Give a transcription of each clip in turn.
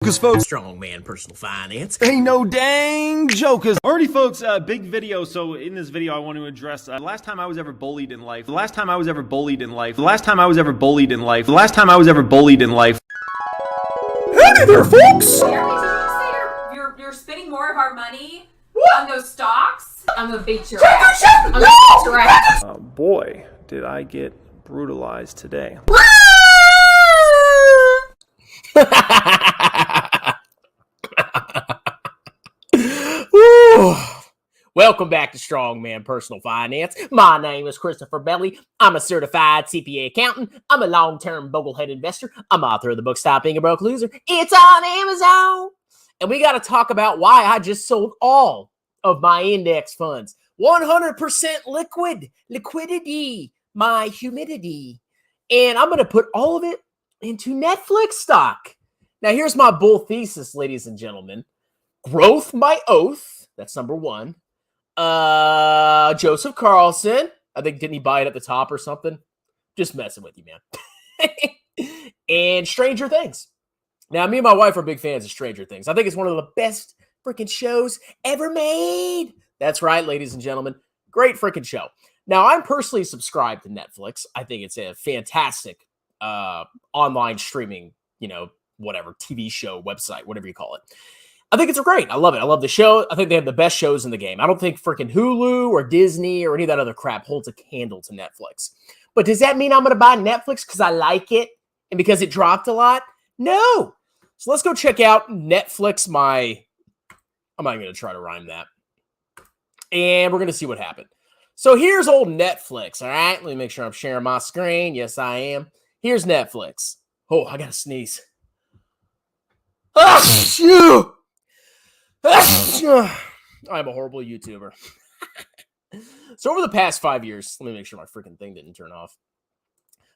Because folks, Strongman Personal Finance. ain't no dang jokers. Alrighty, folks, big video. So in this video, I want to address the last time I was ever bullied in life. Hey there, folks! You're spending more of our money on those stocks. I'm gonna beat your ass. Oh boy, did I get brutalized today. Welcome back to Strongman Personal Finance. My name is Christopher Belly. I'm a certified CPA accountant. I'm a long-term boglehead investor. I'm author of the book Stop Being a Broke Loser. It's on Amazon. And we got to talk about why I just sold all of my index funds. 100% liquidity, my humidity. And I'm going to put all of it into Netflix stock. Now, here's my bull thesis, ladies and gentlemen. Growth by oath. That's number one. Joseph Carlson. I think, didn't he buy it at the top or something? Just messing with you, man. And Stranger Things. Now, me and my wife are big fans of Stranger Things. I think it's one of the best freaking shows ever made. That's right, ladies and gentlemen. Great freaking show. Now, I'm personally subscribed to Netflix. I think it's a fantastic online streaming, whatever, TV show, website, whatever you call it. I think it's great. I love it. I love the show. I think they have the best shows in the game. I don't think freaking Hulu or Disney or any of that other crap holds a candle to Netflix. But does that mean I'm going to buy Netflix because I like it and because it dropped a lot? No. So let's go check out Netflix. I'm not even going to try to rhyme that. And we're going to see what happened. So here's old Netflix. All right. Let me make sure I'm sharing my screen. Yes, I am. Here's Netflix. Oh, I got to sneeze. I'm a horrible YouTuber. So over the past 5 years, let me make sure my freaking thing didn't turn off.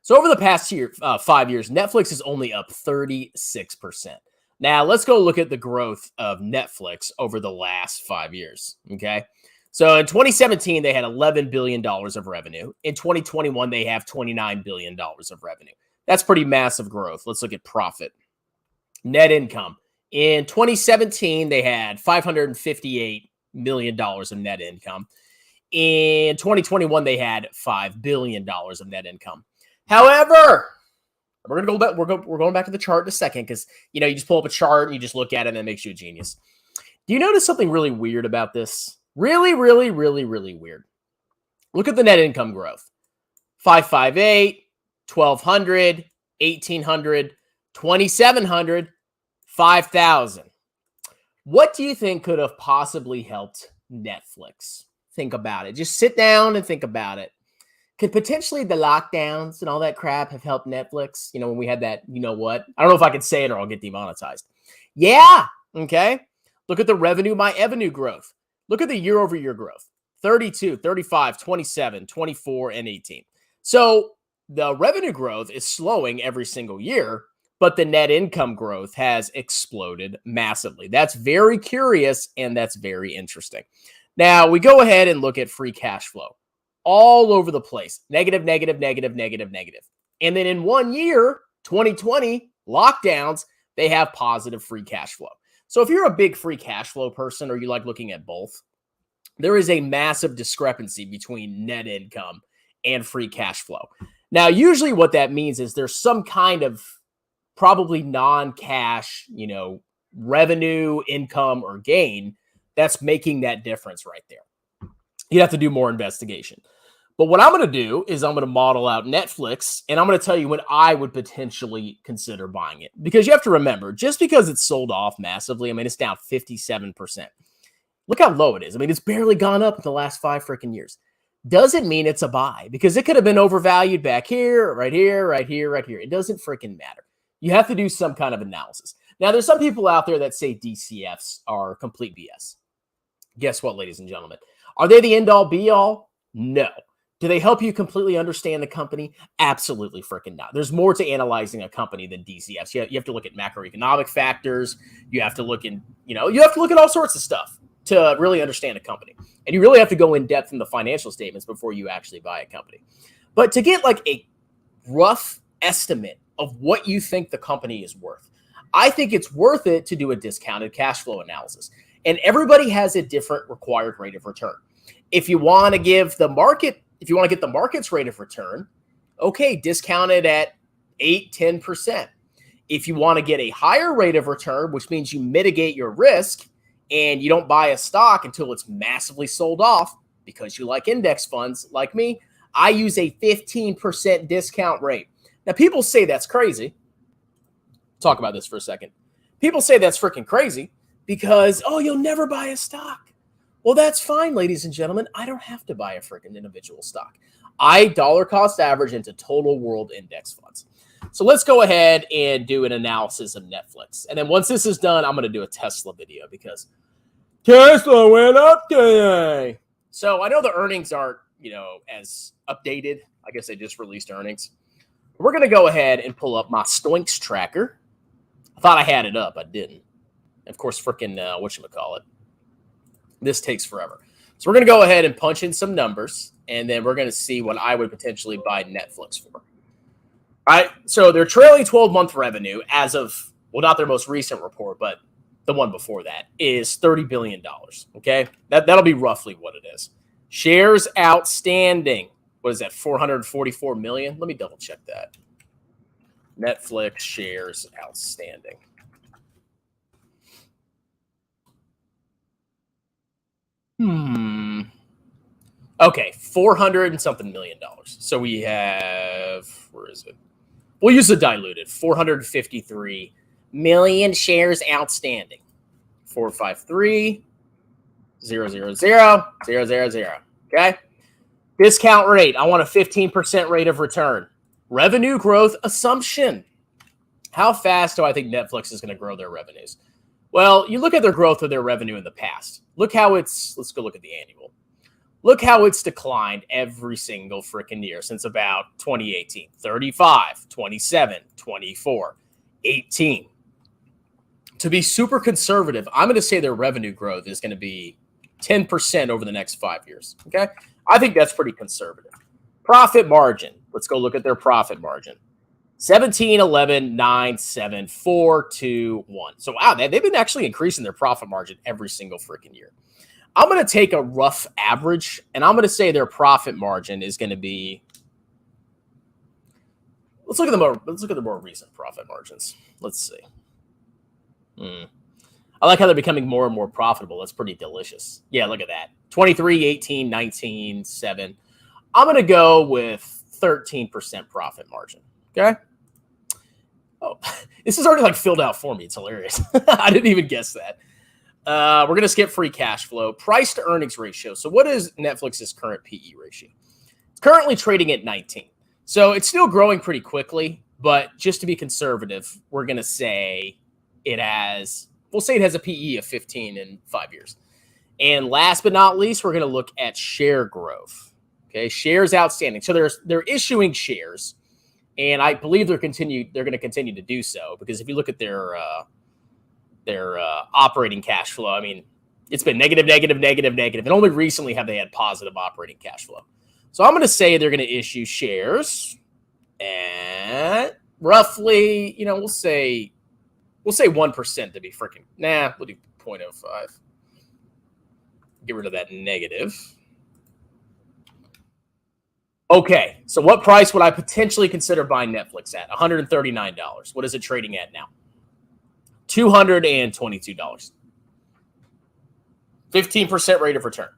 So over the past 5 years, Netflix is only up 36%. Now let's go look at the growth of Netflix over the last 5 years. Okay. So in 2017, they had $11 billion of revenue. In 2021, they have $29 billion of revenue. That's pretty massive growth. Let's look at profit. Net income. In 2017, they had $558 million of net income. In 2021, they had $5 billion of net income. However, we're going back to the chart in a second because, you just pull up a chart and you just look at it and it makes you a genius. Do you notice something really weird about this? Really, really, really, really weird. Look at the net income growth. 558, 1,200, 1,800, 2,700, 5,000. What do you think could have possibly helped Netflix? Think about it. Just sit down and think about it. Could potentially the lockdowns and all that crap have helped Netflix? When we had that, what? I don't know if I can say it or I'll get demonetized. Yeah. Okay. Look at the revenue by revenue growth. Look at the year-over-year growth. 32, 35, 27, 24, and 18. So the revenue growth is slowing every single year, but the net income growth has exploded massively. That's very curious, and that's very interesting. Now, we go ahead and look at free cash flow. All over the place. Negative, negative, negative, negative, negative. And then in 1 year, 2020, lockdowns, they have positive free cash flow. So if you're a big free cash flow person or you like looking at both, there is a massive discrepancy between net income and free cash flow. Now, usually what that means is there's some kind of probably non-cash, revenue, income, or gain that's making that difference right there. You'd have to do more investigation. But what I'm going to do is I'm going to model out Netflix, and I'm going to tell you when I would potentially consider buying it. Because you have to remember, just because it's sold off massively, it's down 57%. Look how low it is. It's barely gone up in the last 5 freaking years. Doesn't mean it's a buy, because it could have been overvalued back here, right here, right here, right here. It doesn't freaking matter. You have to do some kind of analysis. Now, there's some people out there that say DCFs are complete BS. Guess what, ladies and gentlemen? Are they the end-all, be-all? No. Do they help you completely understand the company? Absolutely freaking not. There's more to analyzing a company than DCFs. You have to look at macroeconomic factors. You have to look at all sorts of stuff to really understand a company. And you really have to go in depth in the financial statements before you actually buy a company. But to get like a rough estimate of what you think the company is worth, I think it's worth it to do a discounted cash flow analysis. And everybody has a different required rate of return. If you want to give the market, if you want to get the market's rate of return, okay, discount it at 8, 10%. If you want to get a higher rate of return, which means you mitigate your risk and you don't buy a stock until it's massively sold off because you like index funds like me, I use a 15% discount rate. Now, people say that's crazy. Talk about this for a second. People say that's freaking crazy because, oh, you'll never buy a stock. Well, that's fine, ladies and gentlemen. I don't have to buy a freaking individual stock. I dollar cost average into total world index funds. So let's go ahead and do an analysis of Netflix. And then once this is done, I'm going to do a Tesla video because Tesla went up today. So I know the earnings aren't, as updated. I guess they just released earnings. We're going to go ahead and pull up my Stoinks tracker. I thought I had it up. I didn't. Of course, freaking, whatchamacallit. This takes forever. So we're going to go ahead and punch in some numbers, and then we're going to see what I would potentially buy Netflix for. All right, so their trailing 12-month revenue as of, well, not their most recent report, but the one before that, is $30 billion, okay? That'll be roughly what it is. Shares outstanding, what is that, 444 million? Let me double-check that. Netflix shares outstanding. Okay, 400 and something $million. So we have, where is it? We'll use the diluted, 453 million shares outstanding. 453 000 000. Okay. Discount rate. I want a 15% rate of return. Revenue growth assumption. How fast do I think Netflix is going to grow their revenues? Well, you look at their growth of their revenue in the past. Look how it's, let's go look at the annual. Look how it's declined every single freaking year since about 2018. 35, 27, 24, 18. To be super conservative, I'm going to say their revenue growth is going to be 10% over the next 5 years. Okay? I think that's pretty conservative. Profit margin. Let's go look at their profit margin. 17, 11, 9, 7, 4, 2, 1. So, wow, they've been actually increasing their profit margin every single freaking year. I'm going to take a rough average, and I'm going to say their profit margin is going to be. Let's look at the more recent profit margins. Let's see. I like how they're becoming more and more profitable. That's pretty delicious. Yeah, look at that. 23, 18, 19, 7. I'm going to go with 13% profit margin. Okay. Oh, this is already like filled out for me. It's hilarious. I didn't even guess that. We're going to skip free cash flow. Price to earnings ratio. So what is Netflix's current PE ratio? It's currently trading at 19. So it's still growing pretty quickly, but just to be conservative, we're going to say it has a PE of 15 in 5 years. And last but not least, we're going to look at share growth. Okay, shares outstanding. So they're issuing shares, and I believe they're going to continue to do so, because if you look at their operating cash flow, I mean, it's been negative, and only recently have they had positive operating cash flow. So I'm going to say they're going to issue shares at roughly, we'll say 1% to be freaking. We'll do 0.05. Get rid of that negative. Okay, so what price would I potentially consider buying Netflix at? $139. What is it trading at now? $222. 15% rate of return.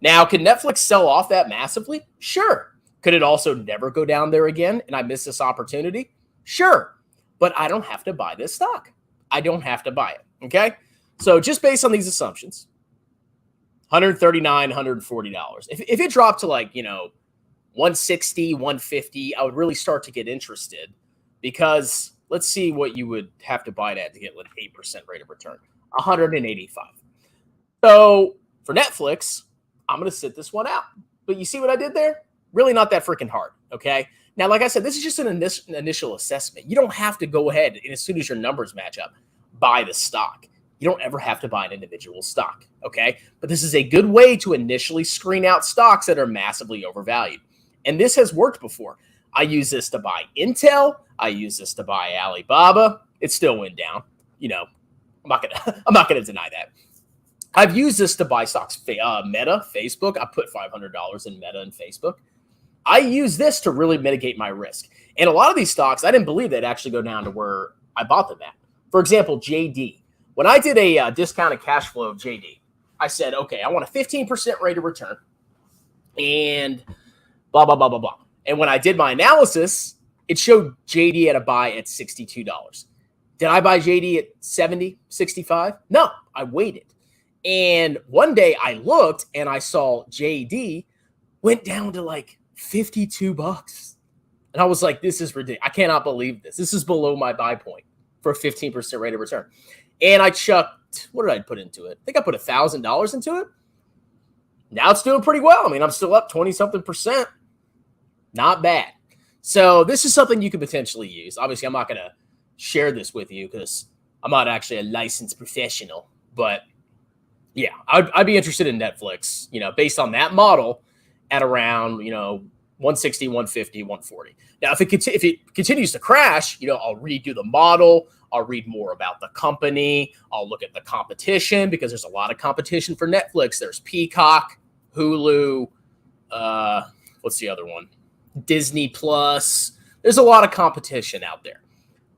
Now, can Netflix sell off that massively? Sure. Could it also never go down there again and I miss this opportunity? Sure. But I don't have to buy this stock. I don't have to buy it. Okay? So just based on these assumptions, $139, $140. If it dropped to like, 160, 150, I would really start to get interested, because let's see what you would have to buy it at to get like 8% rate of return. 185. So for Netflix, I'm going to sit this one out. But you see what I did there? Really not that freaking hard, okay? Now, like I said, this is just an initial assessment. You don't have to go ahead and as soon as your numbers match up, buy the stock. You don't ever have to buy an individual stock, okay? But this is a good way to initially screen out stocks that are massively overvalued. And this has worked before. I use this to buy Intel. I use this to buy Alibaba. It still went down. you know, I'm not gonna deny that. I've used this to buy stocks. Meta, Facebook. I put $500 in Meta and Facebook. I use this to really mitigate my risk. And a lot of these stocks, I didn't believe they'd actually go down to where I bought them at. For example, JD. When I did a discounted cash flow of JD, I said, okay, I want a 15% rate of return and blah, blah, blah, blah, blah. And when I did my analysis, it showed JD at a buy at $62. Did I buy JD at 70, 65? No, I waited. And one day I looked and I saw JD went down to like $52. And I was like, this is ridiculous. I cannot believe this. This is below my buy point for a 15% rate of return. And I chucked, what did I put into it? I think I put $1,000 into it. Now it's doing pretty well. I mean, I'm still up 20-something%. Not bad. So this is something you could potentially use. Obviously, I'm not going to share this with you because I'm not actually a licensed professional. But yeah, I'd be interested in Netflix, you know, based on that model at around, you know, 160, 150, 140. Now, if it continues to crash, you know, I'll redo the model. I'll read more about the company. I'll look at the competition because there's a lot of competition for Netflix. There's Peacock, Hulu, what's the other one? Disney Plus. There's a lot of competition out there.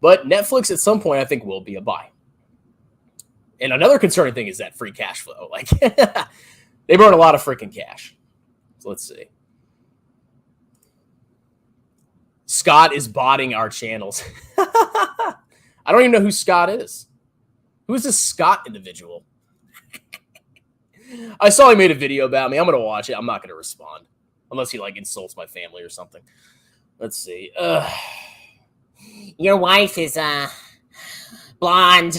But Netflix at some point, I think, will be a buy. And another concerning thing is that free cash flow. Like, they burn a lot of freaking cash. So let's see. Scott is botting our channels. I don't even know who Scott is. Who is this Scott individual? I saw he made a video about me. I'm going to watch it. I'm not going to respond. Unless he, like, insults my family or something. Let's see. Your wife is blonde.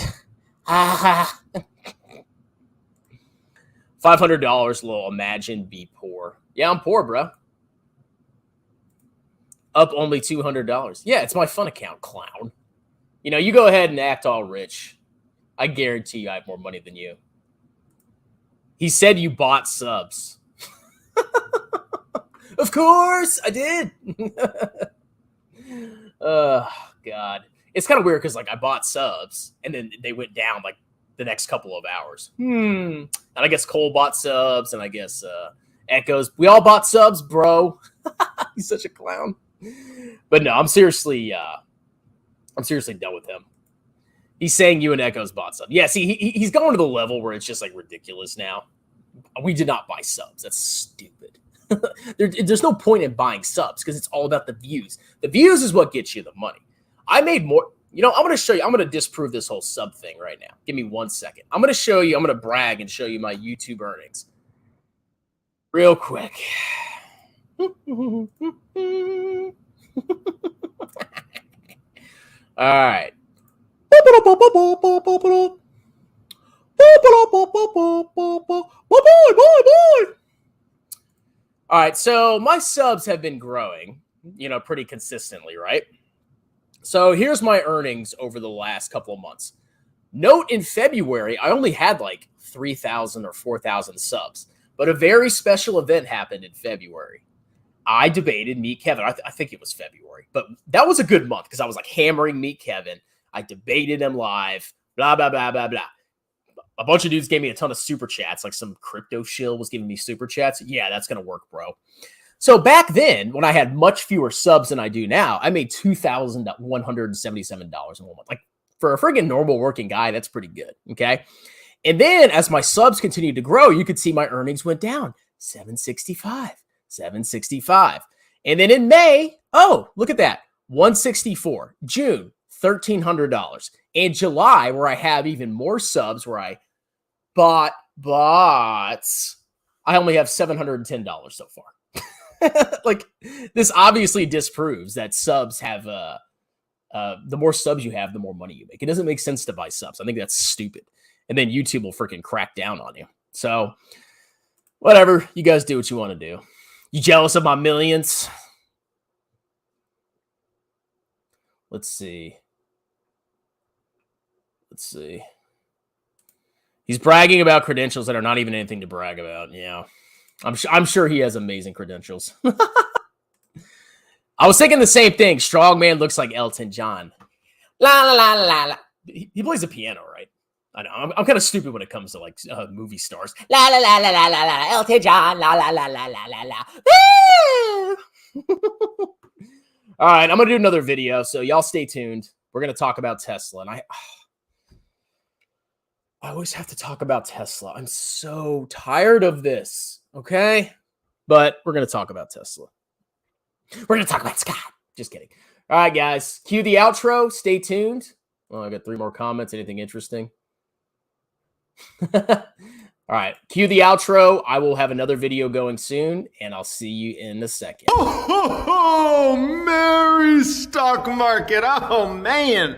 $500 low. Imagine be poor. Yeah, I'm poor, bro. Up only $200. Yeah, it's my fun account, clown. You know, you go ahead and act all rich. I guarantee you I have more money than you. He said you bought subs. Of course, I did. Oh, God. It's kind of weird because, like, I bought subs, and then they went down, like, the next couple of hours. And I guess Cole bought subs, and I guess Echoes. We all bought subs, bro. He's such a clown. But no, I'm seriously done with him. He's saying you and Echoes bought subs. Yeah, see, he's going to the level where it's just, like, ridiculous now. We did not buy subs. That's stupid. There's no point in buying subs because it's all about the views. The views is what gets you the money. I made more. You know, I'm going to show you. I'm going to disprove this whole sub thing right now. Give me 1 second. I'm going to show you. I'm going to brag and show you my YouTube earnings real quick. All right. All right, so my subs have been growing, you know, pretty consistently, right? So here's my earnings over the last couple of months. Note in February, I only had like 3,000 or 4,000 subs, but a very special event happened in February. I debated Meet Kevin. I think it was February, but that was a good month because I was like hammering Meet Kevin. I debated him live, blah, blah, blah, blah, blah. A bunch of dudes gave me a ton of super chats, like some crypto shill was giving me super chats. Yeah, that's going to work, bro. So back then, when I had much fewer subs than I do now, I made $2,177 in 1 month. Like, for a friggin' normal working guy, that's pretty good, okay? And then as my subs continued to grow, you could see my earnings went down. $765. And then in May, oh, look at that. $164. June, $1,300. In July, where I have even more subs, where I bought, I only have $710 so far. Like, this obviously disproves that subs have, the more subs you have, the more money you make. It doesn't make sense to buy subs. I think that's stupid. And then YouTube will freaking crack down on you. So, whatever. You guys do what you want to do. You jealous of my millions? Let's see. He's bragging about credentials that are not even anything to brag about. Yeah. I'm sure he has amazing credentials. I was thinking the same thing. Strongman looks like Elton John. La la la la la. He plays the piano, right? I know. I'm kind of stupid when it comes to like movie stars. La la la la la la la. Elton John. La la la la la la la. All right, I'm gonna do another video, so y'all stay tuned. We're gonna talk about Tesla, and I always have to talk about Tesla. I'm so tired of this. Okay, but we're gonna talk about Tesla. We're gonna talk about Scott. Just kidding. All right, guys, cue the outro. Stay tuned. Oh, I got 3 more comments. Anything interesting? All right, cue the outro. I will have another video going soon, and I'll see you in a second. Oh, merry stock market. Oh, man.